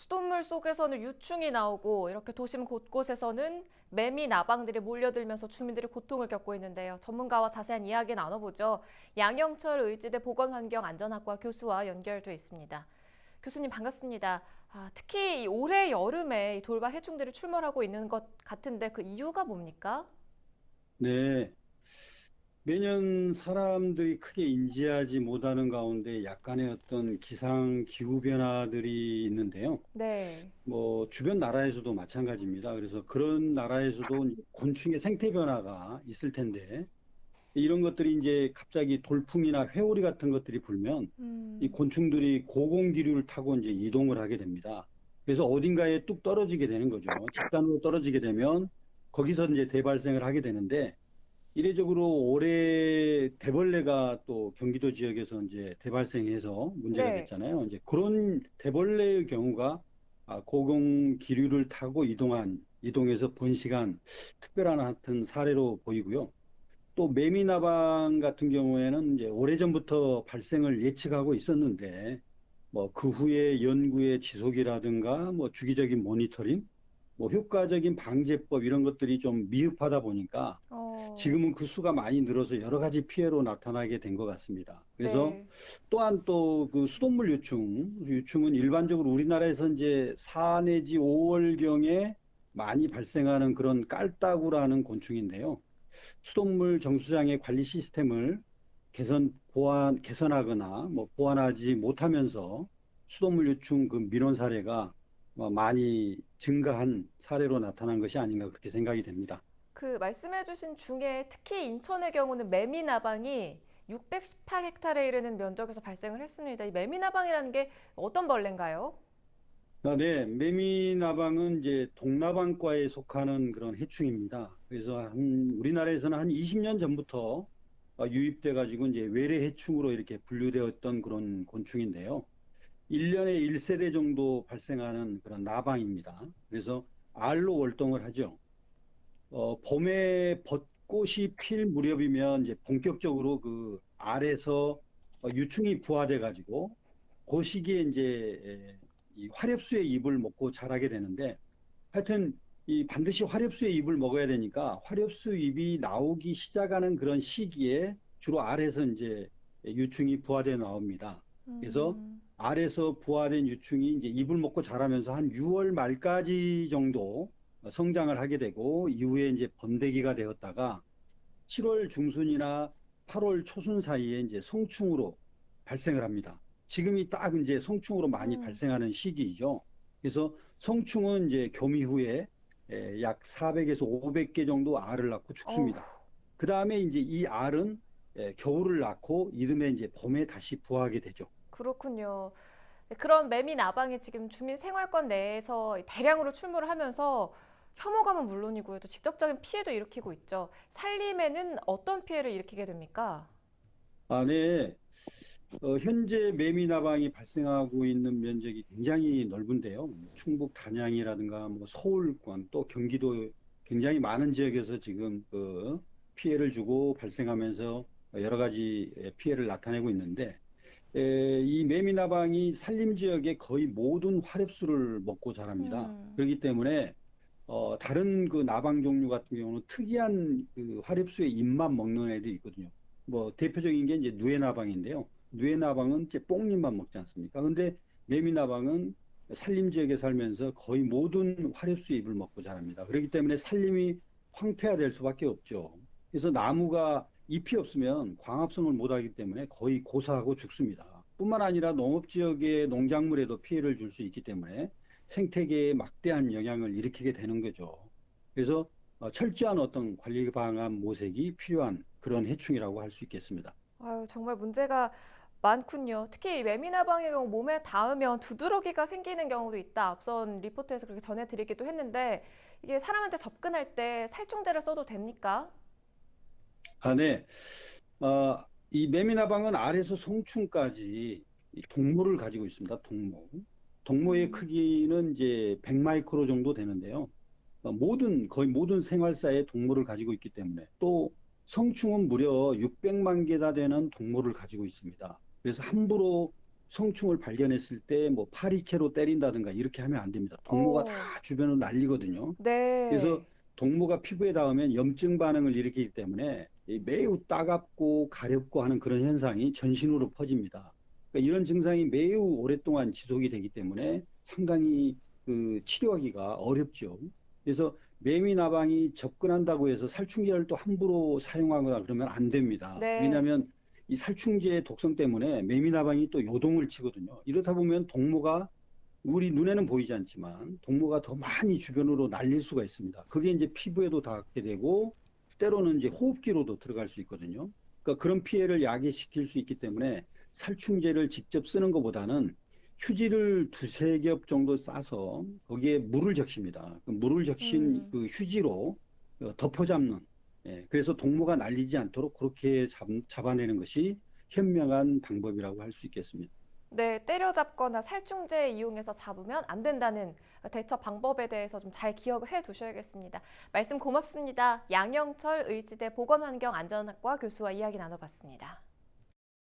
수돗물 속에서는 유충이 나오고 이렇게 도심 곳곳에서는 매미 나방들이 몰려들면서 주민들이 고통을 겪고 있는데요. 전문가와 자세한 이야기 나눠보죠. 양영철 의지대 보건환경안전학과 교수와 연결돼 있습니다. 교수님 반갑습니다. 특히 이 올해 여름에 이 돌발 해충들이 출몰하고 있는 것 같은데 그 이유가 뭡니까? 네, 매년 사람들이 크게 인지하지 못하는 가운데 약간의 어떤 기상 기후 변화들이 있는데요. 네. 뭐 주변 나라에서도 마찬가지입니다. 그래서 그런 나라에서도 이제 곤충의 생태 변화가 있을 텐데 이런 것들이 이제 갑자기 돌풍이나 회오리 같은 것들이 불면 이 음, 곤충들이 고공기류를 타고 이제 이동을 하게 됩니다. 그래서 어딘가에 뚝 떨어지게 되는 거죠. 집단으로 떨어지게 되면 거기서 이제 대발생을 하게 되는데 이례적으로 올해 대벌레가 또 경기도 지역에서 이제 대발생해서 문제가 네. 됐잖아요. 이제 그런 대벌레의 경우가 고공 기류를 타고 이동해서 번식한 특별한 하여튼 사례로 보이고요. 또 매미나방 같은 경우에는 이제 오래전부터 발생을 예측하고 있었는데 뭐 그 후에 연구의 지속이라든가 뭐 주기적인 모니터링, 뭐 효과적인 방제법 이런 것들이 좀 미흡하다 보니까 어, 지금은 그 수가 많이 늘어서 여러 가지 피해로 나타나게 된 것 같습니다. 그래서 네. 또한 또 그 수돗물 유충은 일반적으로 우리나라에서 이제 4 내지 5월경에 많이 발생하는 그런 깔따구라는 곤충인데요. 수돗물 정수장의 관리 시스템을 개선하거나 뭐 보완하지 못하면서 수돗물 유충 그 민원 사례가 많이 증가한 사례로 나타난 것이 아닌가 그렇게 생각이 됩니다. 그 말씀해주신 중에 특히 인천의 경우는 매미나방이 618헥타르에 이르는 면적에서 발생을 했습니다. 이 매미나방이라는 게 어떤 벌레인가요? 네, 매미나방은 이제 동나방과에 속하는 그런 해충입니다. 그래서 우리나라에서는 한 20년 전부터 유입돼 가지고 이제 외래 해충으로 이렇게 분류되었던 그런 곤충인데요. 1년에 1세대 정도 발생하는 그런 나방입니다. 그래서 알로 월동을 하죠. 봄에 벚꽃이 필 무렵이면 이제 본격적으로 그 알에서 유충이 부화돼 가지고 그 시기에 이제 이 화렵수의 잎을 먹고 자라게 되는데 하여튼 이 반드시 화렵수의 잎을 먹어야 되니까 화렵수 잎이 나오기 시작하는 그런 시기에 주로 알에서 이제 유충이 부화돼 나옵니다. 그래서 알에서 부화된 유충이 이제 잎을 먹고 자라면서 한 6월 말까지 정도 성장을 하게 되고 이후에 이제 번데기가 되었다가 7월 중순이나 8월 초순 사이에 이제 성충으로 발생을 합니다. 지금이 딱 이제 성충으로 많이 음, 발생하는 시기이죠. 그래서 성충은 이제 교미 후에 약 400에서 500개 정도 알을 낳고 어우, 죽습니다. 그 다음에 이제 이 알은 겨울을 낳고 이듬해 이제 봄에 다시 부화하게 되죠. 그렇군요. 그런 매미나방이 지금 주민 생활권 내에서 대량으로 출몰을 하면서 혐오감은 물론이고요. 또 직접적인 피해도 일으키고 있죠. 살림에는 어떤 피해를 일으키게 됩니까? 네. 현재 매미나방이 발생하고 있는 면적이 굉장히 넓은데요. 충북 단양이라든가 뭐 서울권 또 경기도 굉장히 많은 지역에서 지금 그 피해를 주고 발생하면서 여러 가지 피해를 나타내고 있는데 이 매미나방이 산림 지역의 거의 모든 화렵수를 먹고 자랍니다. 그렇기 때문에 다른 그 나방 종류 같은 경우는 특이한 그 화렵수의 잎만 먹는 애들이 있거든요. 뭐 대표적인 게 이제 누에나방인데요. 누에나방은 이제 뽕잎만 먹지 않습니까? 근데 매미나방은 산림 지역에 살면서 거의 모든 화렵수 잎을 먹고 자랍니다. 그렇기 때문에 산림이 황폐화될 수밖에 없죠. 그래서 나무가 잎이 없으면 광합성을 못하기 때문에 거의 고사하고 죽습니다. 뿐만 아니라 농업 지역의 농작물에도 피해를 줄 수 있기 때문에 생태계에 막대한 영향을 일으키게 되는 거죠. 그래서 철저한 어떤 관리 방안 모색이 필요한 그런 해충이라고 할 수 있겠습니다. 아유, 정말 문제가 많군요. 특히 이 매미나방의 경우 몸에 닿으면 두드러기가 생기는 경우도 있다. 앞선 리포트에서 그렇게 전해드리기도 했는데 이게 사람한테 접근할 때 살충제를 써도 됩니까? 네. 이 매미나방은 알에서 성충까지 이 동물을 가지고 있습니다. 동물의 크기는 이제 100마이크로 정도 되는데요. 거의 모든 생활사의 동물을 가지고 있기 때문에 또 성충은 무려 600만 개나 되는 동물을 가지고 있습니다. 그래서 함부로 성충을 발견했을 때 뭐 파리채로 때린다든가 이렇게 하면 안 됩니다. 동무가 다 어, 주변으로 날리거든요. 그래서 네. 동무가 피부에 닿으면 염증 반응을 일으키기 때문에 이 매우 따갑고 가렵고 하는 그런 현상이 전신으로 퍼집니다. 그러니까 이런 증상이 매우 오랫동안 지속이 되기 때문에 상당히 그 치료하기가 어렵죠. 그래서 매미나방이 접근한다고 해서 살충제를 또 함부로 사용하거나 그러면 안 됩니다. 네. 왜냐하면 이 살충제의 독성 때문에 매미나방이 또 요동을 치거든요. 이렇다 보면 동무가 우리 눈에는 보이지 않지만 동무가 더 많이 주변으로 날릴 수가 있습니다. 그게 이제 피부에도 닿게 되고 때로는 이제 호흡기로도 들어갈 수 있거든요. 그러니까 그런 피해를 야기시킬 수 있기 때문에 살충제를 직접 쓰는 것보다는 휴지를 두세 겹 정도 싸서 거기에 물을 적십니다. 그 물을 적신 음. 그 휴지로 덮어잡는. 예, 그래서 동무가 날리지 않도록 그렇게 잡아내는 것이 현명한 방법이라고 할 수 있겠습니다. 네, 때려잡거나 살충제 이용해서 잡으면 안 된다는 대처 방법에 대해서 좀 잘 기억을 해 두셔야겠습니다. 말씀 고맙습니다. 양영철 의지대 보건환경안전학과 교수와 이야기 나눠봤습니다.